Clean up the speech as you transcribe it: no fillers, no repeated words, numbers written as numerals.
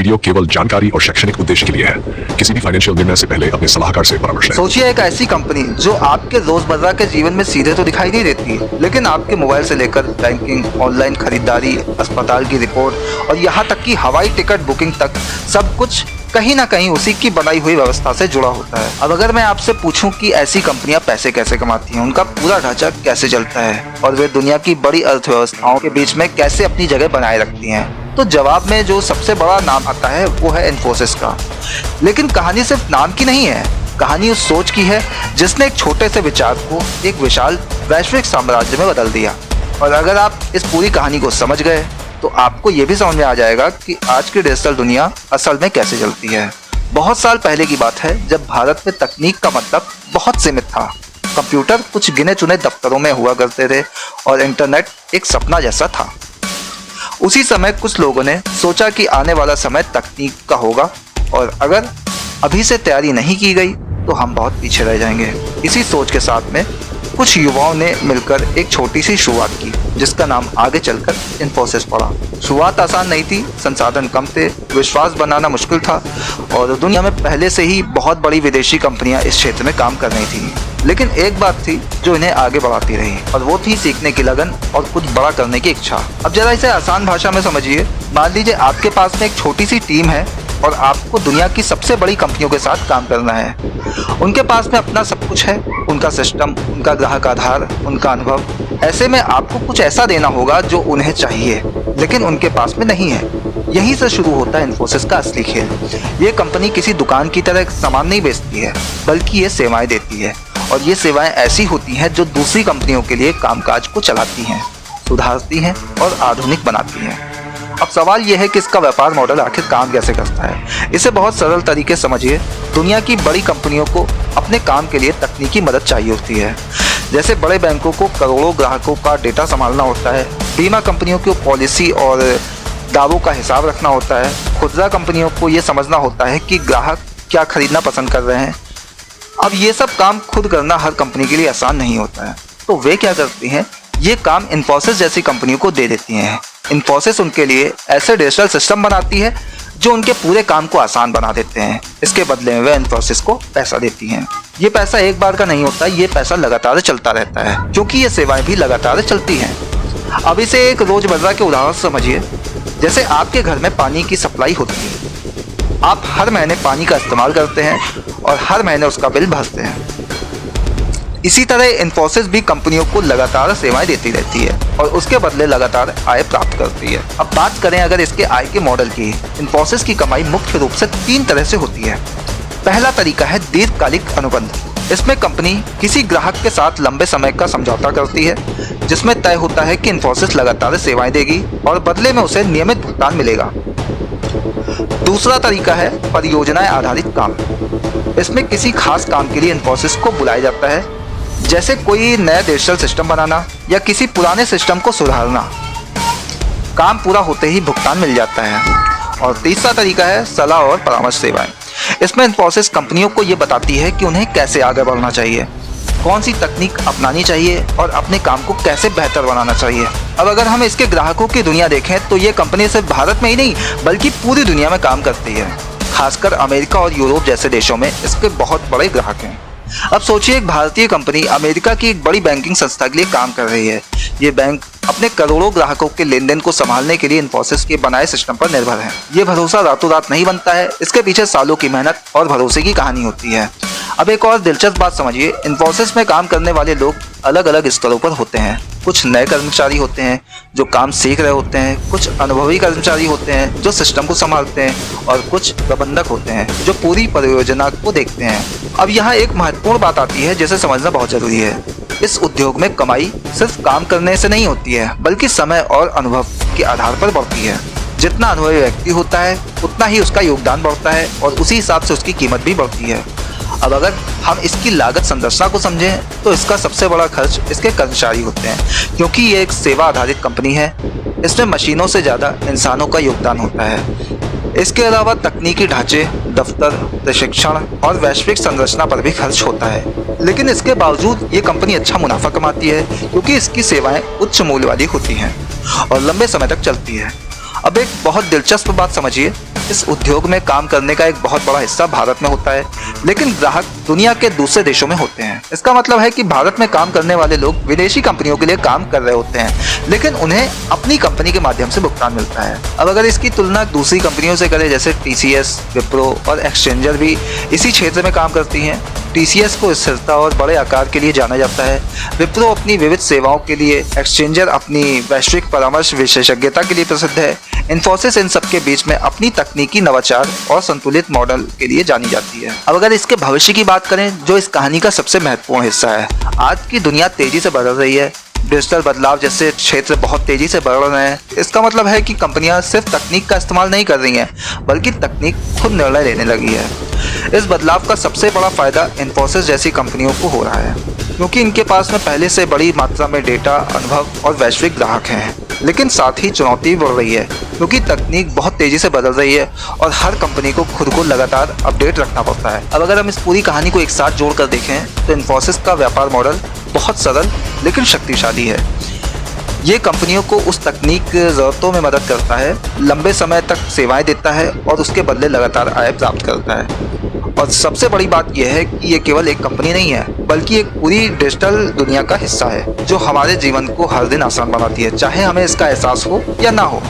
Video केवल जानकारी और शैक्षणिक उद्देश्य के लिए है। किसी भी फाइनेंशियल निर्णय से पहले अपने सलाहकार से परामर्श लें। सोचिए एक ऐसी कंपनी जो आपके रोजमर्रा के जीवन में सीधे तो दिखाई नहीं देती, लेकिन आपके मोबाइल से लेकर बैंकिंग, ऑनलाइन खरीदारी, अस्पताल की रिपोर्ट और यहाँ तक कि हवाई टिकट बुकिंग तक सब कुछ कहीं ना कहीं उसी की बनाई हुई व्यवस्था से जुड़ा होता है। अब अगर मैं आपसे पूछूं कि ऐसी कंपनियां पैसे कैसे कमाती हैं, उनका पूरा ढांचा कैसे चलता है और वे दुनिया की बड़ी अर्थव्यवस्थाओं के बीच में कैसे अपनी जगह बनाए रखती हैं, तो जवाब में जो सबसे बड़ा नाम आता है वो है इन्फोसिस का। लेकिन कहानी सिर्फ नाम की नहीं है, कहानी उस सोच की है जिसने एक छोटे से विचार को एक विशाल वैश्विक साम्राज्य में बदल दिया। और अगर आप इस पूरी कहानी को समझ गए तो आपको ये भी समझ में आ जाएगा कि आज की डिजिटल दुनिया असल में कैसे चलती है। बहुत साल पहले की बात है जब भारत में तकनीक का मतलब बहुत सीमित था। कंप्यूटर कुछ गिने चुने दफ्तरों में हुआ करते थे और इंटरनेट एक सपना जैसा था। उसी समय कुछ लोगों ने सोचा कि आने वाला समय तकनीक का होगा और अगर अभी से तैयारी नहीं की गई तो हम बहुत पीछे रह जाएंगे। इसी सोच के साथ में कुछ युवाओं ने मिलकर एक छोटी सी शुरुआत की जिसका नाम आगे चलकर इन्फोसिस पड़ा। शुरुआत आसान नहीं थी, संसाधन कम थे, विश्वास बनाना मुश्किल था और दुनिया में पहले से ही बहुत बड़ी विदेशी कंपनियां इस क्षेत्र में काम कर रही थी। लेकिन एक बात थी जो इन्हें आगे बढ़ाती रही और वो थी सीखने की लगन और कुछ बड़ा करने की इच्छा। अब जरा इसे आसान भाषा में समझिए। मान लीजिए आपके पास में एक छोटी सी टीम है और आपको दुनिया की सबसे बड़ी कंपनियों के साथ काम करना है। उनके पास में अपना सब कुछ है, उनका सिस्टम, उनका ग्राहक आधार, उनका अनुभव। ऐसे में आपको कुछ ऐसा देना होगा जो उन्हें चाहिए लेकिन उनके पास में नहीं है। यहीं से शुरू होता है इन्फोसिस का असली खेल। ये कंपनी किसी दुकान की तरह सामान नहीं बेचती है, बल्कि ये सेवाएं देती है और ये सेवाएं ऐसी होती हैं जो दूसरी कंपनियों के लिए कामकाज को चलाती हैं, सुधारती हैं और आधुनिक बनाती हैं। अब सवाल यह है कि इसका व्यापार मॉडल आखिर काम कैसे करता है। इसे बहुत सरल तरीके से समझिए। दुनिया की बड़ी कंपनियों को अपने काम के लिए तकनीकी मदद चाहिए होती है। जैसे बड़े बैंकों को करोड़ों ग्राहकों का डेटा संभालना होता है, बीमा कंपनियों को पॉलिसी और दावों का हिसाब रखना होता है, खुदरा कंपनियों को ये समझना होता है कि ग्राहक क्या खरीदना पसंद कर रहे हैं। अब ये सब काम खुद करना हर कंपनी के लिए आसान नहीं होता है, तो वे क्या करती हैं, ये काम इन्फोसिस जैसी कंपनियों को दे देती हैं। इन्फोसिस उनके लिए ऐसे डिजिटल सिस्टम बनाती है जो उनके पूरे काम को आसान बना देते हैं। इसके बदले में वे इन्फोसिस को पैसा देती हैं। ये पैसा एक बार का नहीं होता, ये पैसा लगातार चलता रहता है क्योंकि ये सेवाएं भी लगातार चलती हैं। अब इसे एक रोजमर्रा के उदाहरण से समझिए। जैसे आपके घर में पानी की सप्लाई होती है, आप हर महीने पानी का इस्तेमाल करते हैं और हर महीने उसका बिल भरते हैं। इसी तरह इन्फोसिस भी कंपनियों को लगातार सेवाएं देती रहती है और उसके बदले लगातार आय प्राप्त करती है। अब बात करें अगर इसके आय के मॉडल की। इन्फोसिस की कमाई मुख्य रूप से 3 तरह से होती है। पहला तरीका है दीर्घकालिक अनुबंध। इसमें कंपनी किसी ग्राहक के साथ लंबे समय का समझौता करती है जिसमें तय होता है कि इन्फोसिस लगातार सेवाएं देगी और बदले में उसे नियमित भुगतान मिलेगा। दूसरा तरीका है परियोजनाएं आधारित काम। इसमें किसी खास काम के लिए इन्फोसिस को बुलाया जाता है, जैसे कोई नया डिजिटल सिस्टम बनाना या किसी पुराने सिस्टम को सुधारना। काम पूरा होते ही भुगतान मिल जाता है। और तीसरा तरीका है सलाह और परामर्श सेवाएं। इसमें इन्फोसिस कंपनियों को ये बताती है कि उन्हें कैसे आगे बढ़ना चाहिए, कौन सी तकनीक अपनानी चाहिए और अपने काम को कैसे बेहतर बनाना चाहिए। अब अगर हम इसके ग्राहकों की दुनिया देखें तो ये कंपनी सिर्फ भारत में ही नहीं बल्कि पूरी दुनिया में काम करती है। खासकर अमेरिका और यूरोप जैसे देशों में इसके बहुत बड़े ग्राहक हैं। अब सोचिए एक भारतीय कंपनी अमेरिका की एक बड़ी बैंकिंग संस्था के लिए काम कर रही है। ये बैंक अपने करोड़ों ग्राहकों के लेन देन को संभालने के लिए इन्फोसिस के बनाए सिस्टम पर निर्भर है। ये भरोसा रातों रात नहीं बनता है, इसके पीछे सालों की मेहनत और भरोसे की कहानी होती है। अब एक और दिलचस्प बात समझिए। इन्फोसिस में काम करने वाले लोग अलग अलग स्तरों पर होते हैं। कुछ नए कर्मचारी होते हैं जो काम सीख रहे होते हैं, कुछ अनुभवी कर्मचारी होते हैं जो सिस्टम को संभालते हैं और कुछ प्रबंधक होते हैं जो पूरी परियोजना को देखते हैं। अब यहाँ एक महत्वपूर्ण बात आती है जिसे समझना बहुत जरूरी है। इस उद्योग में कमाई सिर्फ काम करने से नहीं होती है बल्कि समय और अनुभव के आधार पर बढ़ती है। जितना अनुभवी व्यक्ति होता है उतना ही उसका योगदान बढ़ता है और उसी हिसाब से उसकी कीमत भी बढ़ती है। अब अगर हम इसकी लागत संरचना को समझें तो इसका सबसे बड़ा खर्च इसके कर्मचारी होते हैं, क्योंकि ये एक सेवा आधारित कंपनी है। इसमें मशीनों से ज़्यादा इंसानों का योगदान होता है। इसके अलावा तकनीकी ढांचे, दफ्तर, प्रशिक्षण और वैश्विक संरचना पर भी खर्च होता है। लेकिन इसके बावजूद ये कंपनी अच्छा मुनाफा कमाती है क्योंकि इसकी सेवाएं उच्च मूल्य वाली होती हैं और लंबे समय तक चलती है। अब एक बहुत दिलचस्प बात समझिए। इस उद्योग में काम करने का एक बहुत बड़ा हिस्सा भारत में होता है, लेकिन ग्राहक दुनिया के दूसरे देशों में होते हैं। इसका मतलब है कि भारत में काम करने वाले लोग विदेशी कंपनियों के लिए काम कर रहे होते हैं, लेकिन उन्हें अपनी कंपनी के माध्यम से भुगतान मिलता है। अब अगर इसकी तुलना दूसरी कंपनियों से करें, जैसे टीसीएस, विप्रो और एक्सचेंजर भी इसी क्षेत्र में काम करती हैं। टीसीएस को स्थिरता और बड़े आकार के लिए जाना जाता है, विप्रो अपनी विविध सेवाओं के लिए, एक्सचेंजर अपनी वैश्विक परामर्श विशेषज्ञता के लिए प्रसिद्ध है। इन्फोसिस इन सब के बीच में अपनी तकनीकी नवाचार और संतुलित मॉडल के लिए जानी जाती है। अब अगर इसके भविष्य की बात करें, जो इस कहानी का सबसे महत्वपूर्ण हिस्सा है, आज की दुनिया तेजी से बदल रही है। डिजिटल बदलाव जैसे क्षेत्र बहुत तेजी से बढ़ रहे हैं। इसका मतलब है कि कंपनियां सिर्फ तकनीक का इस्तेमाल नहीं कर रही हैं, बल्कि तकनीक खुद निर्णय लेने लगी है। इस बदलाव का सबसे बड़ा फायदा इन्फोसिस जैसी कंपनियों को हो रहा है, क्योंकि इनके पास में पहले से बड़ी मात्रा में डेटा, अनुभव और वैश्विक ग्राहक हैं। लेकिन साथ ही चुनौती बढ़ रही है, क्योंकि तकनीक बहुत तेजी से बदल रही है और हर कंपनी को खुद को लगातार अपडेट रखना पड़ता है। अब अगर हम इस पूरी कहानी को एक साथ जोड़कर देखें, तो इन्फोसिस का व्यापार मॉडल बहुत सरल लेकिन शक्तिशाली है। ये कंपनियों को उस तकनीक ज़रूरतों में मदद करता है, लंबे समय तक सेवाएं देता है और उसके बदले लगातार आय प्राप्त करता है। और सबसे बड़ी बात यह है कि ये केवल एक कंपनी नहीं है, बल्कि एक पूरी डिजिटल दुनिया का हिस्सा है, जो हमारे जीवन को हर दिन आसान बनाती है, चाहे हमें इसका एहसास हो या ना हो।